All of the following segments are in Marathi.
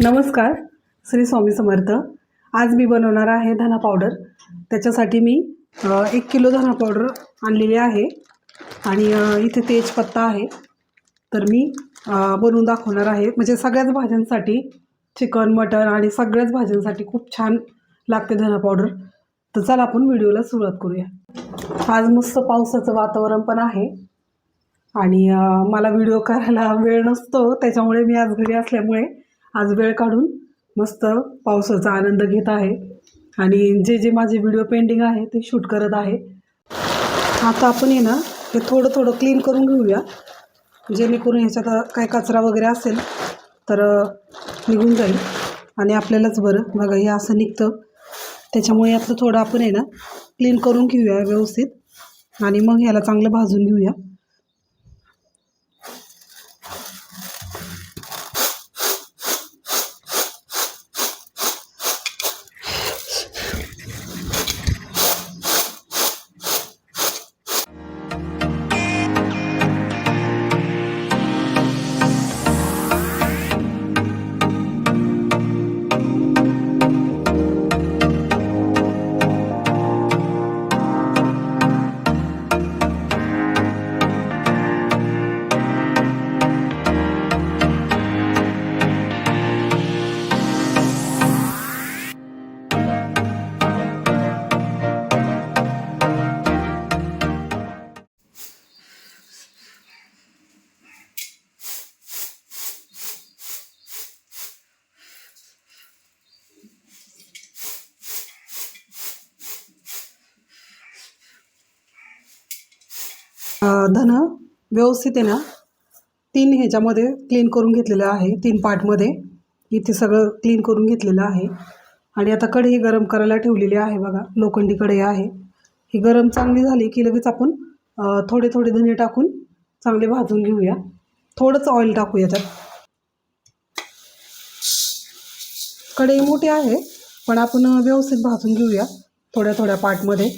नमस्कार, श्री स्वामी समर्थ। आज मी बनवणार आहे धना पावडर। त्याच्यासाठी मी 1 किलो धना पावडर आणलेली आहे आणि इथे तेजपत्ता आहे। तर मी बनवून दाखवणार आहे। म्हणजे सगळ्याच भाज्यांसाठी, चिकन, मटण आणि सगळ्याच भाज्यांसाठी खूप छान लागते धना पावडर। तर चला आपण व्हिडिओला सुरुवात करूया। आज मस्त पावसाचं वातावरण पण आहे आणि मला व्हिडिओ करायला वेळ नसतो, त्याच्यामुळे मी आज घरी असल्यामुळे आज वेळ काढून मस्त पावसाचा आनंद घेत आहे आणि जे माझे व्हिडिओ पेंडिंग आहे ते शूट करत आहे। आता आपण हे ना हे थोडं थोडं क्लीन करून घेऊया, जेणेकरून ह्याच्यात काय कचरा वगैरे असेल तर निघून जाईल आणि आपल्यालाच बरं। बघा हे असं निघतं, त्याच्यामुळे आपलं थोडं आपण आहे ना क्लीन करून घेऊया व्यवस्थित आणि मग ह्याला चांगलं भाजून घेऊया। धन व्यवस्थित आहे ना 3 ह्याच्यामध्ये क्लीन करून घेतलेलं आहे। 3 पार्टमध्ये इथे सगळं क्लीन करून घेतलेलं आहे आणि आता कढई गरम करायला ठेवलेली आहे। बघा लोखंडी कढई आहे। ही गरम चांगली झाली की लगेच आपण थोडे थोडे धने टाकून चांगले भाजून घेऊया। थोडंच ऑइल टाकूया त्यात। कढई मोठी आहे पण आपण व्यवस्थित भाजून घेऊया थोड्या थोड्या पार्टमध्ये।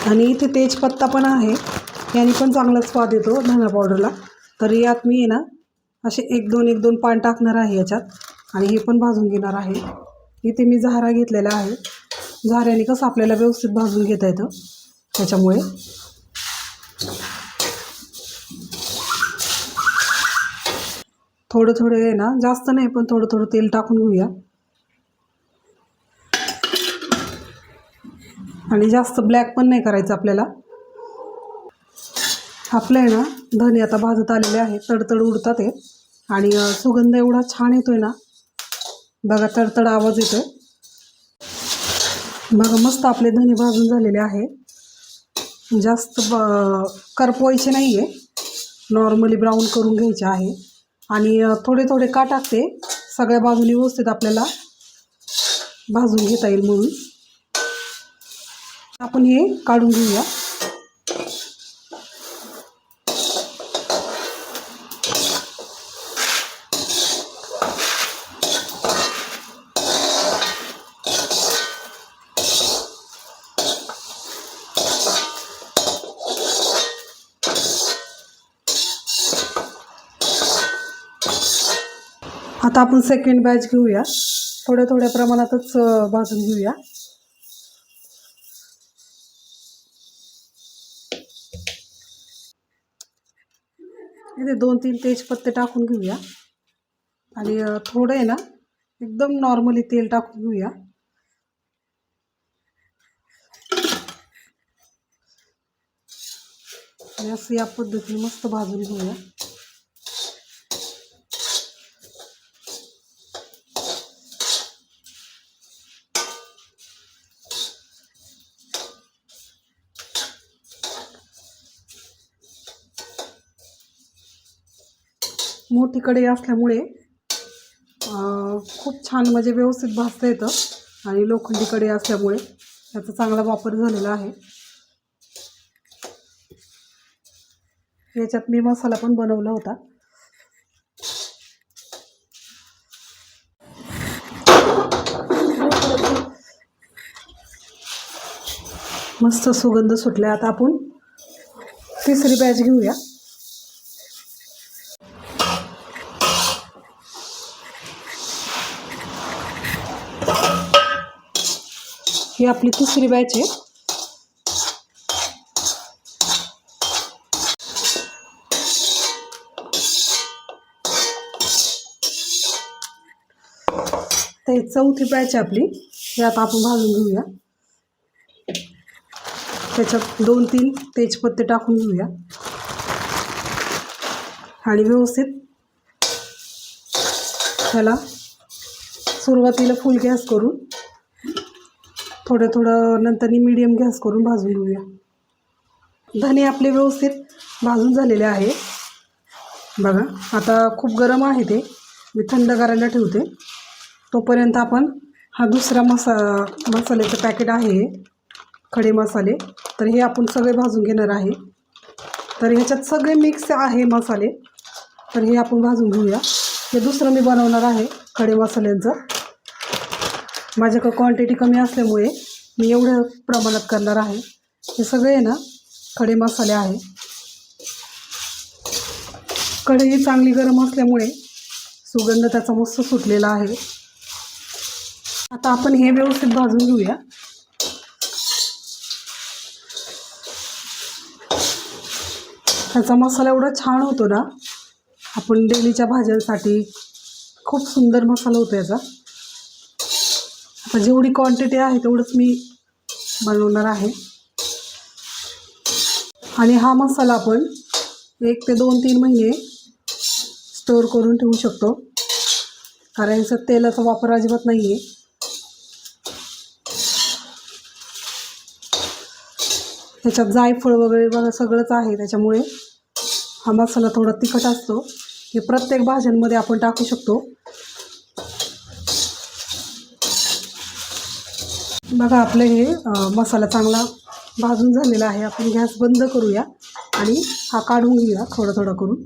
आणि इथे तेजपत्ता पण आहे, याने पण चांगला स्वाद येतो धना पावडरला। तर यात मी आहे ना असे 1-2 पान टाकणार आहे याच्यात आणि हे पण भाजून घेणार आहे। इथे मी झारा घेतलेला आहे, झाऱ्याने कसं आपल्याला व्यवस्थित भाजून घेता येतं त्याच्यामुळे। थोडं थोडं आहे ना, जास्त नाही पण थोडं थोडं तेल टाकून घेऊया आणि जास्त ब्लॅक पण नाही करायचं आपल्याला। आपलं आहे ना धने आता भाजत आलेले आहे, तडतड उडतात आहे आणि सुगंध एवढा छान येतोय ना, बघा तडतड आवाज येतोय। बघा मस्त आपले धने भाजून झालेले आहे। जास्त करपवायचे नाही आहे, नॉर्मली ब्राऊन करून घ्यायचे आहे आणि थोडे थोडे का टाकते, सगळ्या बाजूनी व्यवस्थित आपल्याला भाजून घेता येईल म्हणून। आपण हे काढून घेऊया। आता आपण सेकंड बॅच घेऊया, थोड्या थोड्या प्रमाणातच भाजून घेऊया। इथे 2-3 तेजपत्ते टाकून घेऊया आणि थोडं आहे ना एकदम नॉर्मली तेल टाकून घेऊया। आणि असं या पद्धतीने मस्त भाजून घेऊया। मोठी कढई असल्यामुळे खूप छान म्हणजे व्यवस्थित भाजता येतं आणि लोखंडी कढई असल्यामुळे याचा चांगला वापर झालेला आहे। याच्यात मी मसाला पण बनवला होता। मस्त सुगंध सुटला। आता आपण तिसरी बॅच घेऊया। ही आपली तिसरी बॅच आहे. तर ही चौथी बॅच आहे आपली. हे आता आपण भाजून घेऊया. त्याच्यात 2-3 तेजपत्ते टाकून घेऊया आणि व्यवस्थित ह्याला सुरुवातीला फुल गॅस करून थोडं नंतर मीडियम गॅस करून भाजून घेऊया. धने आपले व्यवस्थित भाजून झालेले आहे बघा. आता खूप गरम आहे ते, मी थंड करायला ठेवते. तोपर्यंत आपण हा दुसरा मसाल्याचं पॅकेट आहे, खडे मसाले. तर हे आपण सगळे भाजून घेणार आहे. तर ह्याच्यात सगळे मिक्स आहे मसाले. तर हे आपण भाजून घेऊया. हे दुसरं मी बनवणार आहे खडे मसाल्यांचं. माझ्याकडे क्वांटिटी कमी असल्यामुळे मी एवढ्या प्रमाणात करणार आहे. हे सगळे ना खडे मसाले आहे. कढई चांगली गरम असल्यामुळे सुगंध त्याचा मस्त सुटलेला आहे. आता आपण हे व्यवस्थित भाजून घेऊया. ह्याचा मसाला एवढा छान होतो ना, आपण डेलीच्या भाज्यांसाठी खूप सुंदर मसाला होतो याचा. आता जेवढी क्वांटिटी आहे तेवढंच मी बनवणार आहे. आणि हा मसाला आपण 1 ते 2-3 महिने स्टोअर करून ठेवू शकतो, कारण ह्याच्यात तेलाचा वापर अजिबात नाही आहे. ह्याच्यात जायफळ वगैरे बघा सगळंच आहे, त्याच्यामुळे हा मसाला थोडा तिखट असतो. हे प्रत्येक भाज्यांमध्ये आपण टाकू शकतो. बघा आपलं हे मसाला चांगला भाजून झालेला आहे. आपण गॅस बंद करूया आणि हा काढून घेऊया थोडं करून.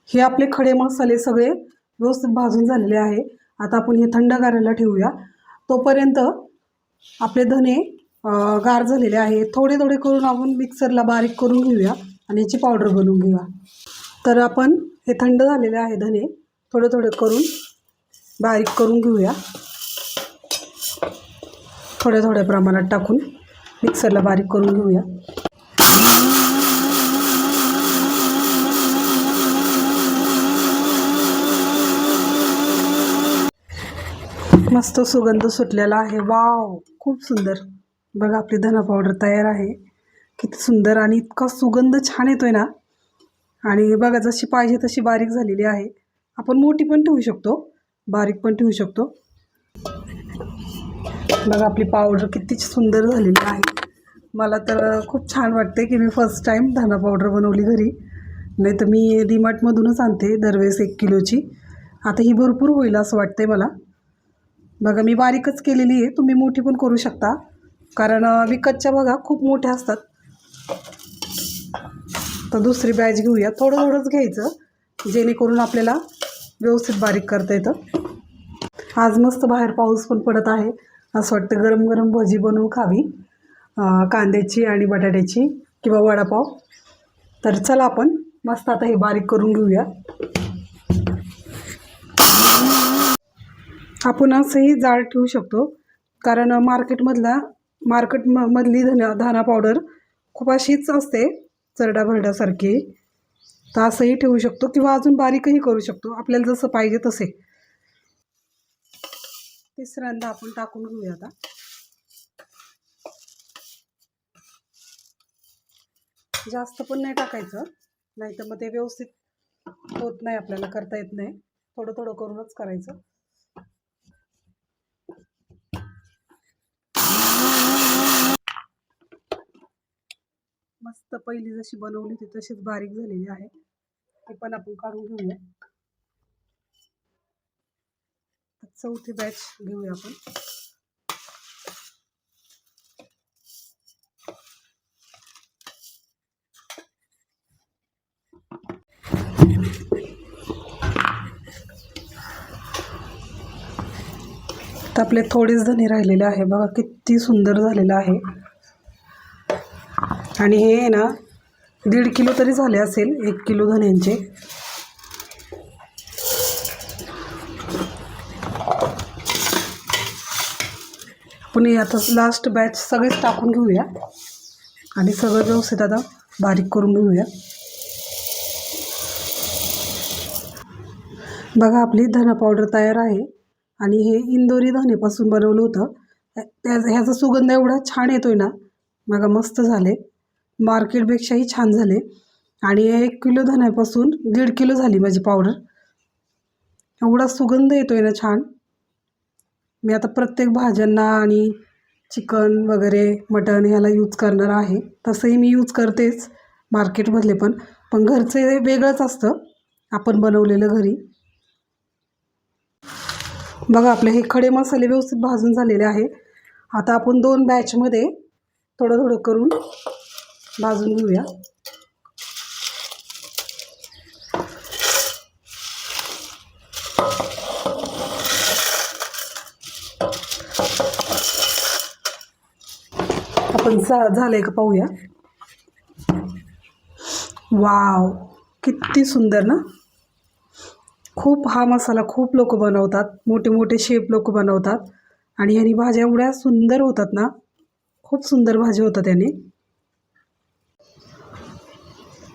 हे आपले खडे मसाले सगळे व्यवस्थित भाजून झालेले आहे. आता आपण हे थंड करायला ठेवूया. तोपर्यंत आपले धने गार झालेले आहे. थोडे करून आपण मिक्सरला बारीक करून घेऊया आणि याची पावडर बनवून घेऊया. तर आपण हे थंड झालेले आहे धने थोडे करून बारीक करून घेऊया. थोड्या प्रमाणात टाकून मिक्सरला बारीक करून घेऊया. मस्त सुगंध सुटलेला आहे. वाव, खूप सुंदर. बघा आपली धना पावडर तयार आहे. किती सुंदर आणि इतका सुगंध छान येतोय ना. आणि बघा जशी पाहिजे तशी बारीक झालेली आहे. आपण मोठी पण ठेवू शकतो, बारीक पण ठेवू शकतो. बघा आपली पावडर किती सुंदर झालेली आहे. मला तर खूप छान वाटते की मी फर्स्ट टाईम धना पावडर बनवली घरी. नाही तर मी डीमार्टमधूनच आणते दरवेळेस 1 किलोची. आता ही भरपूर होईल असं वाटतंय मला. बघा मी बारीकच केलेली आहे, तुम्ही मोठी पण करू शकता, कारण विकतच्या बघा खूप मोठ्या असतात. तर दुसरी बॅच घेऊया. थोडंच घ्यायचं जेणेकरून आपल्याला व्यवस्थित बारीक करता येतं. आज मस्त बाहेर पाऊस पण पडत आहे. असं वाटतं गरम भजी बनवून खावी, कांद्याची आणि बटाट्याची किंवा वडापाव. तर चला आपण मस्त आता हे बारीक करून घेऊया. आपण असंही जाड ठेवू शकतो, कारण मार्केटमधली धना पावडर खूप अशीच असते चरडा भरड्यासारखी. तर असंही ठेवू शकतो किंवा अजून बारीकही करू शकतो, आपल्याला जसं पाहिजे तसे. तिसऱ्यांदा आपण टाकून घेऊया. आता जास्त पण नाही टाकायचं, नाही तर मग ते व्यवस्थित होत नाही, आपल्याला करता येत नाही. थोडं करूनच करायचं. मस्त पहिली जशी बनवली होती तशीच बारीक झालेली आहे. ते पण आपण काढून घेऊया. चौथी बॅच घेऊया आपण. तर आपले थोडेच धने राहिलेले आहे बघा, किती सुंदर झालेलं आहे. आणि हे ना 1.5 किलो तरी झाले असेल, 1 किलो धन्यांचे. आपण आता लास्ट बॅच सगळेच टाकून घेऊया आणि सगळं व्यवस्थित आता बारीक करून घेऊया. बघा आपली धना पावडर तयार आहे. आणि हे इंदोरी धनेपासून बनवलं होतं. ह्याचा सुगंध एवढा छान येतोय ना, बघा मस्त झाले, मार्केटपेक्षाही छान झाले. आणि 1 किलो धन्यापासून 1.5 किलो झाली माझी पावडर. एवढा सुगंध येतोय ना छान. मी आता प्रत्येक भाज्यांना आणि चिकन वगैरे मटण ह्याला यूज करणार आहे. तसंही मी यूज करतेच मार्केटमधले पण घरचे वेगळंच असतं आपण बनवलेलं घरी. बघा आपले हे खडे मसाले व्यवस्थित भाजून झालेले आहे. आता आपण 2 बॅचमध्ये थोडं थोडं करून भाजून घेऊया. आपण झालंय का पाहूया. वाव, किती सुंदर ना. खूप हा मसाला खूप लोक बनवतात, मोठे मोठे शेफ लोक बनवतात. आणि ह्यानी भाज्या एवढ्या सुंदर होतात ना, खूप सुंदर भाजी होतात याने.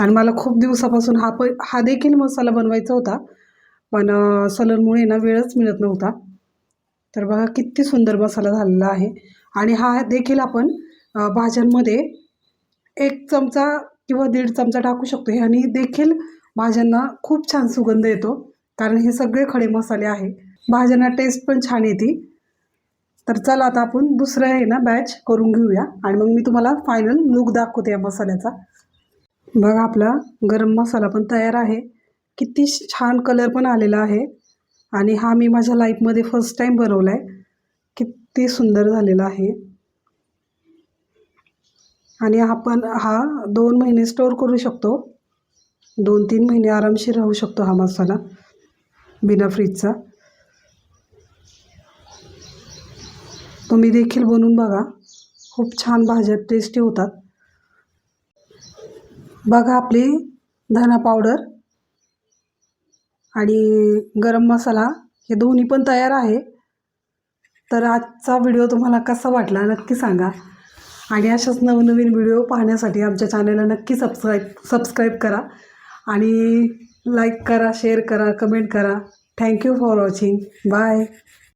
आणि मला खूप दिवसापासून हा देखील मसाला बनवायचा होता, पण सलनमुळे ना वेळच मिळत नव्हता. तर बघा किती सुंदर मसाला झालेला आहे. आणि हा देखील आपण भाज्यांमध्ये 1 चमचा किंवा 1.5 चमचा टाकू शकतो. ह्याने देखील भाज्यांना खूप छान सुगंध येतो, कारण हे सगळे खडे मसाले आहे. भाज्यांना टेस्ट पण छान येते. तर चला आता आपण दुसरं आहे ना बॅच करून घेऊया आणि मग मी तुम्हाला फायनल लुक दाखवते या मसाल्याचा. बघा आपला गरम मसाला पण तयार आहे. किती छान कलर पण आलेला आहे. आणि हा मी माझ्या लाईफमध्ये फर्स्ट टाईम बनवला आहे. किती सुंदर झालेला आहे. आणि आपण हा 2 महिने स्टोअर करू शकतो. 2-3 महिने आरामशीर राहू शकतो हा मसाला बिना फ्रीजचा. तुम्ही देखील बनवून बघा, खूप छान भाज्या टेस्टी होतात. बघा आपली धना पावडर आणि गरम मसाला हे दोन्ही पण तयार आहे. तर आजचा व्हिडिओ तुम्हाला कसा वाटला नक्की सांगा. आणि अशाच नवनवीन व्हिडिओ पाहण्यासाठी आमच्या चॅनलला नक्की सबस्क्राईब करा आणि लाईक करा, शेअर करा, कमेंट करा. Thank you for watching. बाय.